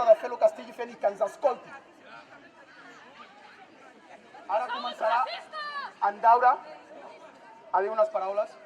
l'hora de fer el que estigui fent i que ens escolti. Ara començarà en Daura a dir unes paraules.